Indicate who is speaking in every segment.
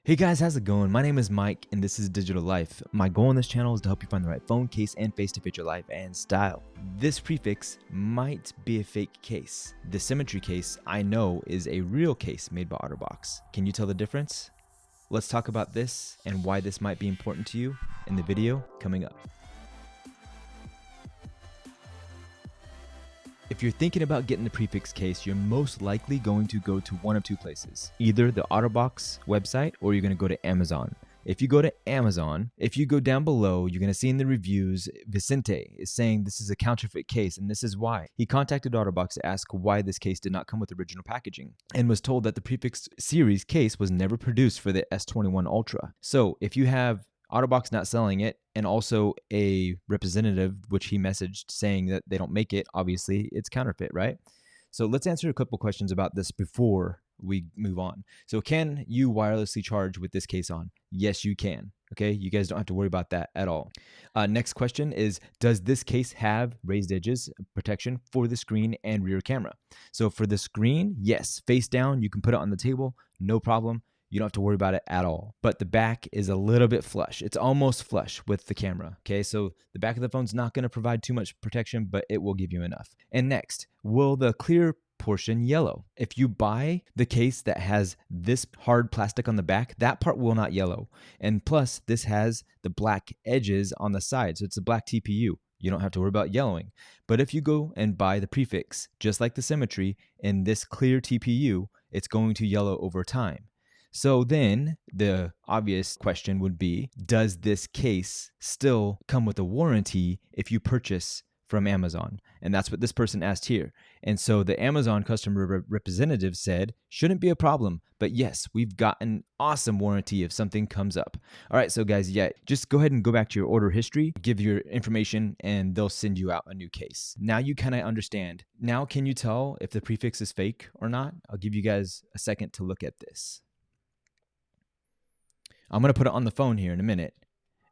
Speaker 1: Hey guys, how's it going? My name is Mike and this is Digital Life. My goal on this channel is to help you find the right phone case and face to fit your life and style. This prefix might be a fake case. The Symmetry case I know is a real case made by OtterBox. Can you tell the difference? Let's talk about this and why this might be important to you in the video coming up. If you're thinking about getting the prefix case, you're most likely going to go to one of two places, either the OtterBox website or you're going to go to Amazon. If you go to Amazon, if you go down below, you're going to see in the reviews, Vicente is saying this is a counterfeit case, and this is why. He contacted OtterBox to ask why this case did not come with original packaging and was told that the prefix series case was never produced for the S21 Ultra. So if you have OtterBox not selling it, and also a representative, which he messaged saying that they don't make it, obviously it's counterfeit, right? So let's answer a couple questions about this before we move on. So can you wirelessly charge with this case on? Yes, you can. Okay, you guys don't have to worry about that at all. Next question is, does this case have raised edges protection for the screen and rear camera? So for the screen, yes, face down, you can put it on the table, no problem. You don't have to worry about it at all. But the back is a little bit flush. It's almost flush with the camera. Okay, so the back of the phone's not going to provide too much protection, but it will give you enough. And next, will the clear portion yellow? If you buy the case that has this hard plastic on the back, that part will not yellow. And plus, this has the black edges on the side, so it's a black TPU. You don't have to worry about yellowing. But if you go and buy the prefix, just like the Symmetry, in this clear TPU, it's going to yellow over time. So then the obvious question would be, does this case still come with a warranty if you purchase from Amazon? And that's what this person asked here. And so the Amazon customer representative said, shouldn't be a problem, but yes, we've got an awesome warranty if something comes up. All right, so guys, yeah, just go ahead and go back to your order history, give your information, and they'll send you out a new case. Now you kind of understand. Now can you tell if the prefix is fake or not? I'll give you guys a second to look at this. I'm going to put it on the phone here in a minute,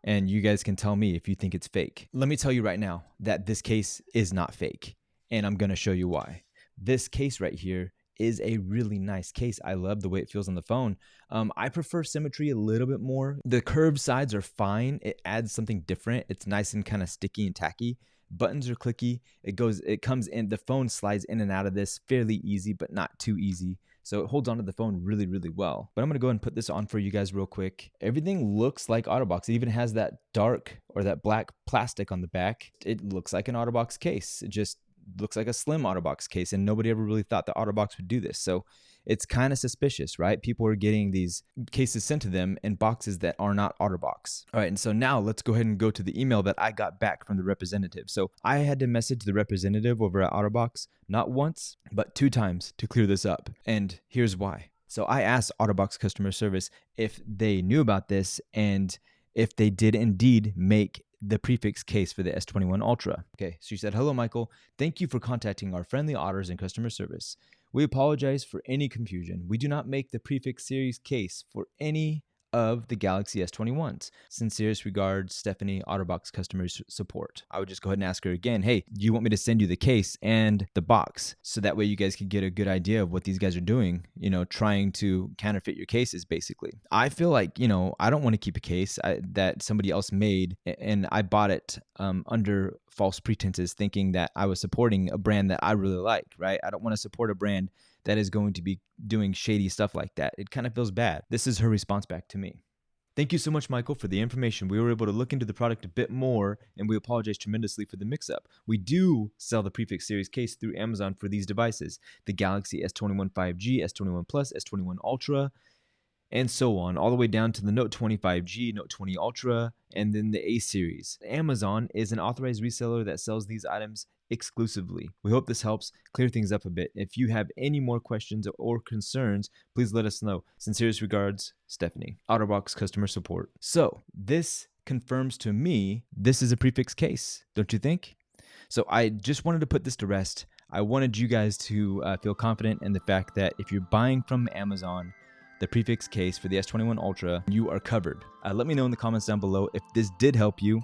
Speaker 1: and you guys can tell me if you think it's fake. Let me tell you right now that this case is not fake, and I'm going to show you why. This case right here is a really nice case. I love the way it feels on the phone. I prefer Symmetry a little bit more. The curved sides are fine. It adds something different. It's nice and kind of sticky and tacky. Buttons are clicky. It comes in, the phone slides in and out of this fairly easy, but not too easy. So it holds onto the phone really, really well. But I'm going to go ahead and put this on for you guys real quick. Everything looks like OtterBox. It even has that dark or that black plastic on the back. It looks like an OtterBox case. It just looks like a slim OtterBox case, and nobody ever really thought that OtterBox would do this. So it's kind of suspicious, right? People are getting these cases sent to them in boxes that are not OtterBox. All right, and so now let's go ahead and go to the email that I got back from the representative. So I had to message the representative over at OtterBox not once, but 2 times to clear this up. And here's why. So I asked OtterBox customer service if they knew about this and if they did indeed make the prefix case for the S21 Ultra. Okay, so she said, hello, Michael. Thank you for contacting our friendly Otters in customer service. We apologize for any confusion. We do not make the prefix series case for any of the Galaxy S21s. Sincerest regards, Stephanie, OtterBox customer support. I would just go ahead and ask her again, hey, do you want me to send you the case and the box? So that way you guys can get a good idea of what these guys are doing, trying to counterfeit your cases, basically. I feel like, I don't want to keep a case that somebody else made, and I bought it under false pretenses, thinking that I was supporting a brand that I really like, right? I don't want to support a brand that is going to be doing shady stuff like that. It kind of feels bad. This is her response back to me. Thank you so much, Michael, for the information. We were able to look into the product a bit more, and we apologize tremendously for the mix-up. We do sell the Prefix Series case through Amazon for these devices, the Galaxy S21 5G, S21 Plus, S21 Ultra, and so on, all the way down to the Note 20 5G, Note 20 Ultra, and then the A series. Amazon is an authorized reseller that sells these items exclusively. We hope this helps clear things up a bit. If you have any more questions or concerns, please let us know. Sincerest regards, Stephanie, OtterBox customer support. So this confirms to me this is a prefix case, don't you think? So I just wanted to put this to rest. I wanted you guys to feel confident in the fact that if you're buying from Amazon, the prefix case for the S21 Ultra, you are covered. Let me know in the comments down below if this did help you,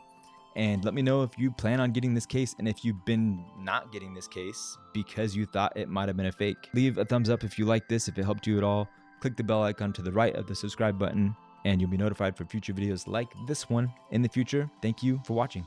Speaker 1: and let me know if you plan on getting this case and if you've been not getting this case because you thought it might have been a fake. Leave a thumbs up if you like this, if it helped you at all. click the bell icon to the right of the subscribe button, and you'll be notified for future videos like this one in the future. Thank you for watching.